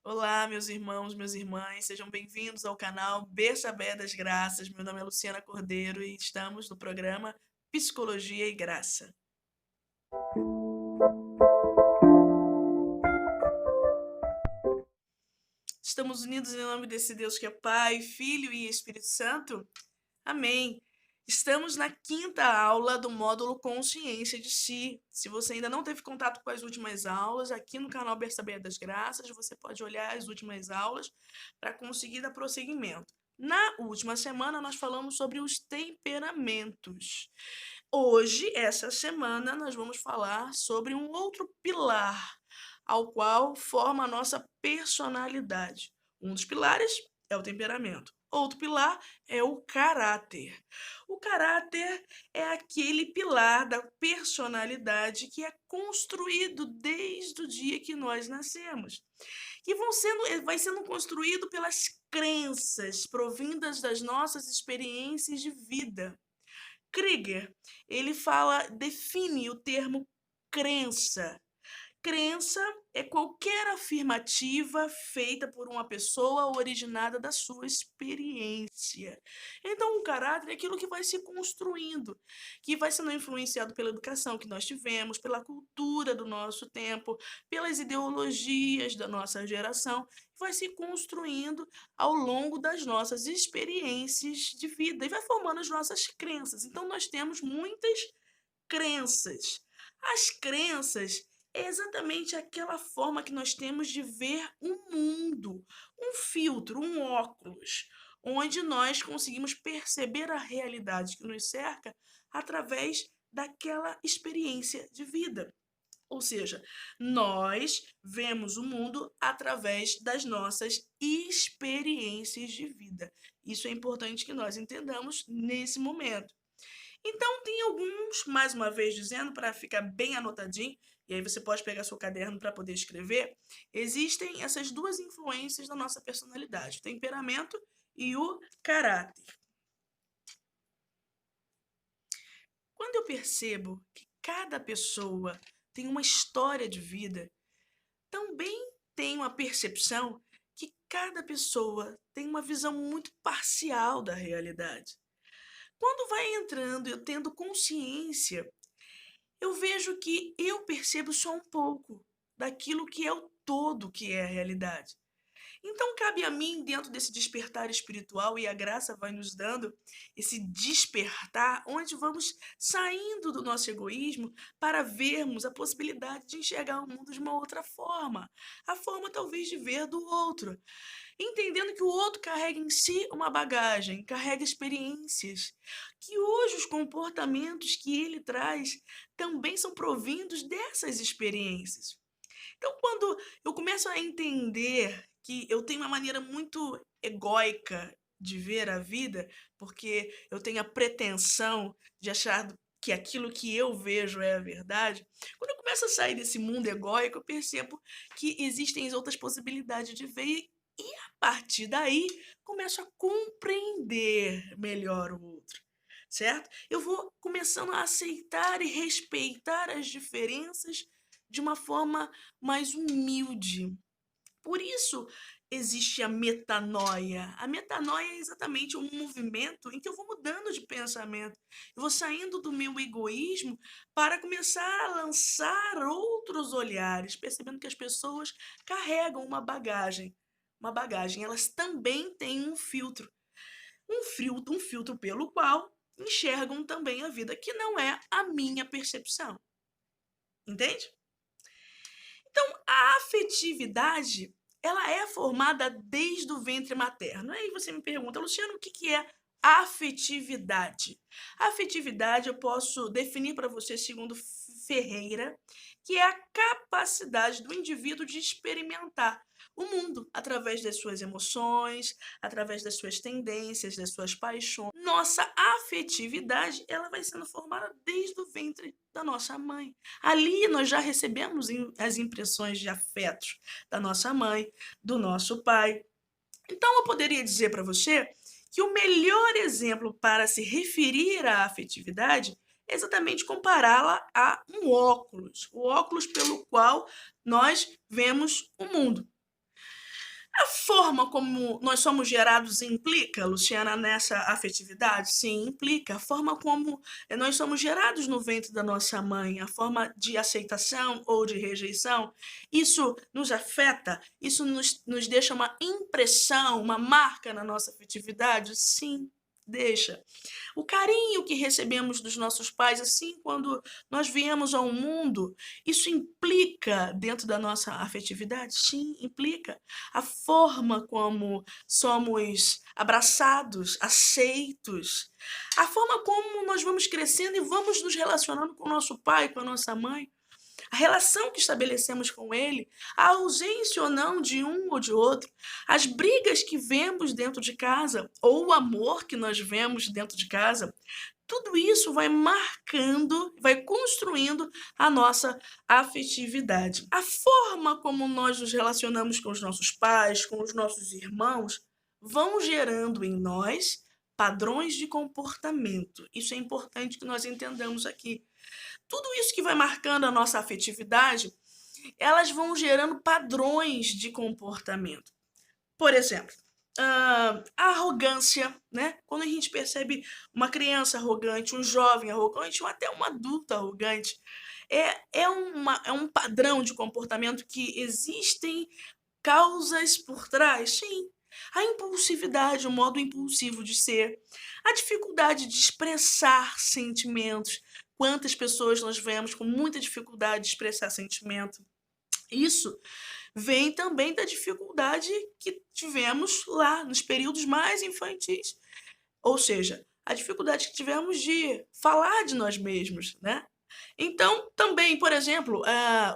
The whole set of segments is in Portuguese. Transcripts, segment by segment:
Olá, meus irmãos, minhas irmãs, sejam bem-vindos ao canal Bersabé das Graças. Meu nome é Luciana Cordeiro e estamos no programa Psicologia e Graça. Estamos unidos em nome desse Deus que é Pai, Filho e Espírito Santo? Amém. Estamos na quinta aula do módulo Consciência de Si. Se você ainda não teve contato com as últimas aulas, aqui no canal Bersabé das Graças, você pode olhar as últimas aulas para conseguir dar prosseguimento. Na última semana, nós falamos sobre os temperamentos. Hoje, essa semana, nós vamos falar sobre um outro pilar, ao qual forma a nossa personalidade. Um dos pilares é o temperamento. Outro pilar é o caráter. O caráter é aquele pilar da personalidade que é construído desde o dia que nós nascemos. Que vai sendo construído pelas crenças provindas das nossas experiências de vida. Krieger, define o termo crença. Crença é qualquer afirmativa feita por uma pessoa originada da sua experiência. Então, o caráter é aquilo que vai se construindo, que vai sendo influenciado pela educação que nós tivemos, pela cultura do nosso tempo, pelas ideologias da nossa geração, vai se construindo ao longo das nossas experiências de vida e vai formando as nossas crenças. Então, nós temos muitas crenças. As crenças é exatamente aquela forma que nós temos de ver o mundo, um filtro, um óculos, onde nós conseguimos perceber a realidade que nos cerca através daquela experiência de vida. Ou seja, nós vemos o mundo através das nossas experiências de vida. Isso é importante que nós entendamos nesse momento. Então, tem alguns, mais uma vez dizendo, para ficar bem anotadinho, e aí você pode pegar seu caderno para poder escrever, existem essas duas influências da nossa personalidade, o temperamento e o caráter. Quando eu percebo que cada pessoa tem uma história de vida, também tenho a percepção que cada pessoa tem uma visão muito parcial da realidade. Quando vai entrando, eu tendo consciência, eu vejo que eu percebo só um pouco daquilo que é o todo que é a realidade. Então, cabe a mim, dentro desse despertar espiritual, e a graça vai nos dando esse despertar, onde vamos saindo do nosso egoísmo para vermos a possibilidade de enxergar o mundo de uma outra forma, a forma talvez de ver do outro, entendendo que o outro carrega em si uma bagagem, carrega experiências, que hoje os comportamentos que ele traz também são provindos dessas experiências. Então, quando eu começo a entender que eu tenho uma maneira muito egóica de ver a vida, porque eu tenho a pretensão de achar que aquilo que eu vejo é a verdade, quando eu começo a sair desse mundo egóico, eu percebo que existem outras possibilidades de ver e a partir daí começo a compreender melhor o outro, certo? Eu vou começando a aceitar e respeitar as diferenças de uma forma mais humilde. Por isso existe a metanoia. A metanoia é exatamente um movimento em que eu vou mudando de pensamento. Eu vou saindo do meu egoísmo para começar a lançar outros olhares, percebendo que as pessoas carregam uma bagagem. Uma bagagem, elas também têm um filtro. Um filtro pelo qual enxergam também a vida, que não é a minha percepção. Entende? Então, a afetividade, ela é formada desde o ventre materno. Aí você me pergunta, Luciano, o que é afetividade? A afetividade eu posso definir para você, segundo Ferreira, que é a capacidade do indivíduo de experimentar o mundo através das suas emoções, através das suas tendências, das suas paixões. Nossa afetividade, ela vai sendo formada desde o ventre da nossa mãe. Ali nós já recebemos as impressões de afetos da nossa mãe, do nosso pai. Então eu poderia dizer para você que o melhor exemplo para se referir à afetividade é exatamente compará-la a um óculos, o óculos pelo qual nós vemos o mundo. A forma como nós somos gerados implica, Luciana, nessa afetividade? Sim, implica. A forma como nós somos gerados no ventre da nossa mãe, a forma de aceitação ou de rejeição, isso nos afeta? Isso nos deixa uma impressão, uma marca na nossa afetividade? Sim, deixa. O carinho que recebemos dos nossos pais, assim, quando nós viemos ao mundo, isso implica dentro da nossa afetividade? Sim, implica. A forma como somos abraçados, aceitos, a forma como nós vamos crescendo e vamos nos relacionando com o nosso pai, com a nossa mãe, a relação que estabelecemos com ele, a ausência ou não de um ou de outro, as brigas que vemos dentro de casa, ou o amor que nós vemos dentro de casa, tudo isso vai marcando, vai construindo a nossa afetividade. A forma como nós nos relacionamos com os nossos pais, com os nossos irmãos, vão gerando em nós padrões de comportamento. Isso é importante que nós entendamos aqui. Tudo isso que vai marcando a nossa afetividade, elas vão gerando padrões de comportamento. Por exemplo, a arrogância, né? Quando a gente percebe uma criança arrogante, um jovem arrogante, ou até um adulto arrogante, é um padrão de comportamento que existem causas por trás? Sim. A impulsividade, o modo impulsivo de ser, a dificuldade de expressar sentimentos. Quantas pessoas nós vemos com muita dificuldade de expressar sentimento? Isso vem também da dificuldade que tivemos lá nos períodos mais infantis. Ou seja, a dificuldade que tivemos de falar de nós mesmos, né? Então, também, por exemplo,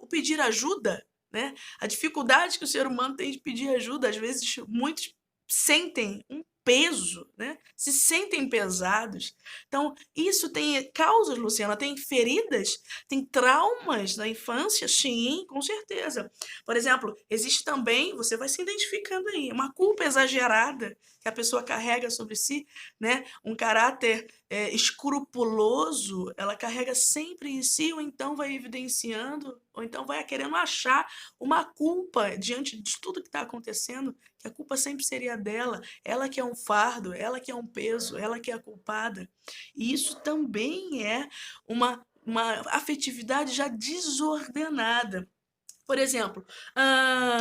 o pedir ajuda, né? A dificuldade que o ser humano tem de pedir ajuda, às vezes muitos sentem um peso, né? Se sentem pesados. Então, isso tem causas, Luciana, tem feridas, tem traumas na infância? Sim, com certeza. Por exemplo, existe também, você vai se identificando aí, uma culpa exagerada que a pessoa carrega sobre si, né? Um caráter escrupuloso, ela carrega sempre em si, ou então vai evidenciando, ou então vai querendo achar uma culpa diante de tudo que está acontecendo, que a culpa sempre seria dela, ela que é um fardo, ela que é um peso, ela que é a culpada. E isso também é uma afetividade já desordenada. Por exemplo,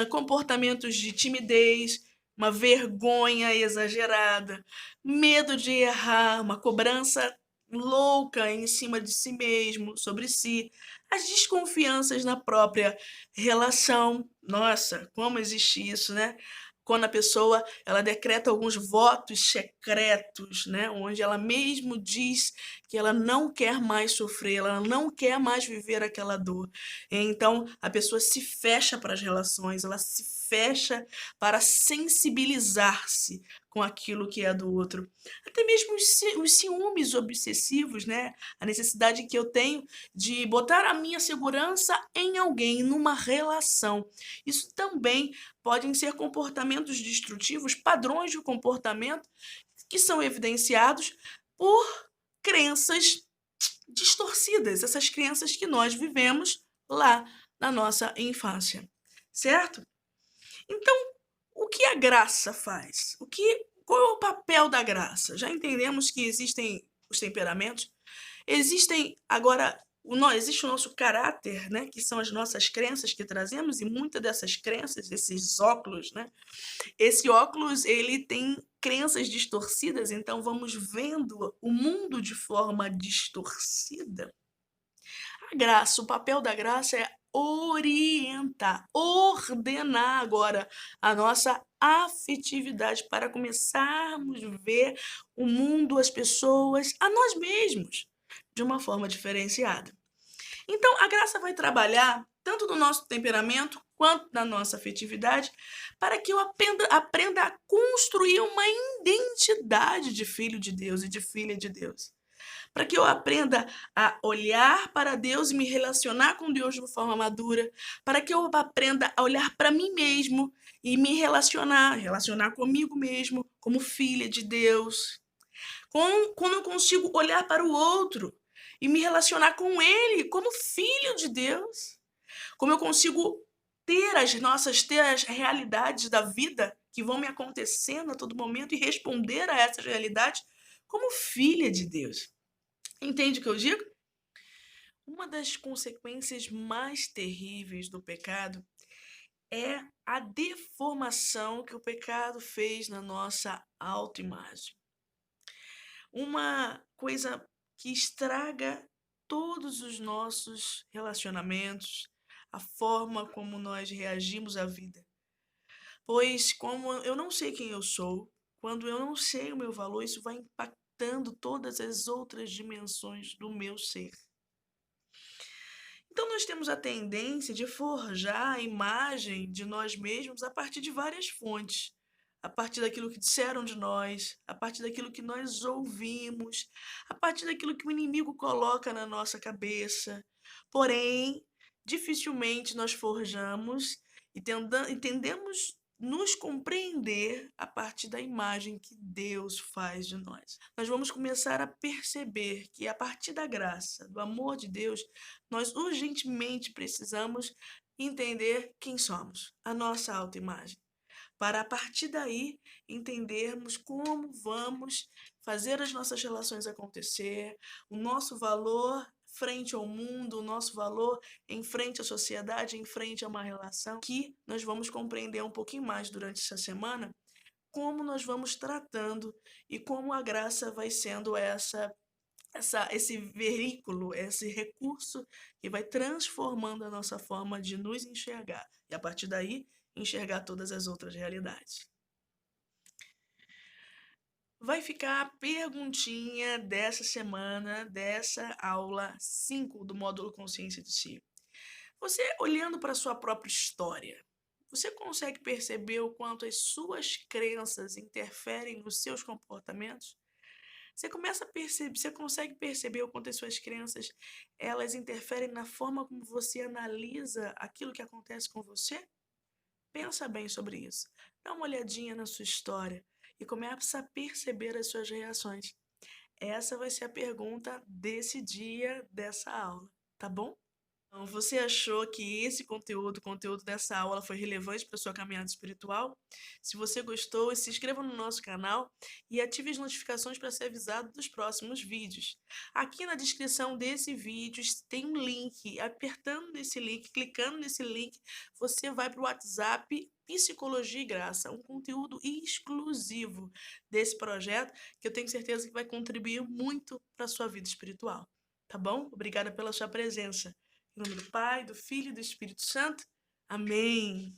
comportamentos de timidez, uma vergonha exagerada, medo de errar, uma cobrança louca em cima de si mesmo, sobre si, as desconfianças na própria relação. Nossa, como existe isso, né? Quando a pessoa ela decreta alguns votos secretos, né? Onde ela mesmo diz que ela não quer mais sofrer, ela não quer mais viver aquela dor. Então, a pessoa se fecha para as relações, ela se fecha para sensibilizar-se com aquilo que é do outro. Até mesmo os ciúmes obsessivos, né? A necessidade que eu tenho de botar a minha segurança em alguém, numa relação. Isso também podem ser comportamentos destrutivos, padrões de comportamento que são evidenciados por crenças distorcidas, essas crenças que nós vivemos lá na nossa infância, certo? Então, o que a graça faz? Qual é o papel da graça? Já entendemos que existem os temperamentos, existem agora existe o nosso caráter, né, que são as nossas crenças que trazemos, e muitas dessas crenças, esses óculos, né, esse óculos ele tem crenças distorcidas, então vamos vendo o mundo de forma distorcida. A graça, o papel da graça é orientar, ordenar agora a nossa afetividade para começarmos a ver o mundo, as pessoas, a nós mesmos, de uma forma diferenciada. Então, a graça vai trabalhar tanto no nosso temperamento quanto na nossa afetividade, para que eu aprenda a construir uma identidade de filho de Deus e de filha de Deus. Para que eu aprenda a olhar para Deus e me relacionar com Deus de uma forma madura, para que eu aprenda a olhar para mim mesmo e me relacionar comigo mesmo como filha de Deus. Como eu consigo olhar para o outro e me relacionar com ele como filho de Deus. Como eu consigo ter as realidades da vida que vão me acontecendo a todo momento e responder a essas realidades como filha de Deus. Entende o que eu digo? Uma das consequências mais terríveis do pecado é a deformação que o pecado fez na nossa autoimagem. Uma coisa que estraga todos os nossos relacionamentos, a forma como nós reagimos à vida. Pois, como eu não sei quem eu sou, quando eu não sei o meu valor, isso vai impactando todas as outras dimensões do meu ser. Então, nós temos a tendência de forjar a imagem de nós mesmos a partir de várias fontes. A partir daquilo que disseram de nós, a partir daquilo que nós ouvimos, a partir daquilo que o inimigo coloca na nossa cabeça. Porém, dificilmente nós forjamos e entendemos nos compreender a partir da imagem que Deus faz de nós. Nós vamos começar a perceber que a partir da graça, do amor de Deus, nós urgentemente precisamos entender quem somos, a nossa autoimagem, para a partir daí entendermos como vamos fazer as nossas relações acontecer, o nosso valor frente ao mundo, o nosso valor em frente à sociedade, em frente a uma relação, que nós vamos compreender um pouquinho mais durante essa semana, como nós vamos tratando e como a graça vai sendo esse veículo, esse recurso que vai transformando a nossa forma de nos enxergar. E a partir daí, enxergar todas as outras realidades. Vai ficar a perguntinha dessa semana, dessa aula 5 do módulo Consciência de Si. Você, olhando para a sua própria história, você consegue perceber o quanto as suas crenças interferem nos seus comportamentos? Você começa a perceber, você consegue perceber o quanto as suas crenças, elas interferem na forma como você analisa aquilo que acontece com você? Pensa bem sobre isso. Dá uma olhadinha na sua história e começa a perceber as suas reações. Essa vai ser a pergunta desse dia, dessa aula, tá bom? Então, você achou que esse conteúdo, o conteúdo dessa aula foi relevante para a sua caminhada espiritual? Se você gostou, se inscreva no nosso canal e ative as notificações para ser avisado dos próximos vídeos. Aqui na descrição desse vídeo tem um link. Apertando nesse link, clicando nesse link, você vai para o WhatsApp Psicologia e Graça, um conteúdo exclusivo desse projeto que eu tenho certeza que vai contribuir muito para a sua vida espiritual. Tá bom? Obrigada pela sua presença. Em nome do Pai, do Filho e do Espírito Santo. Amém.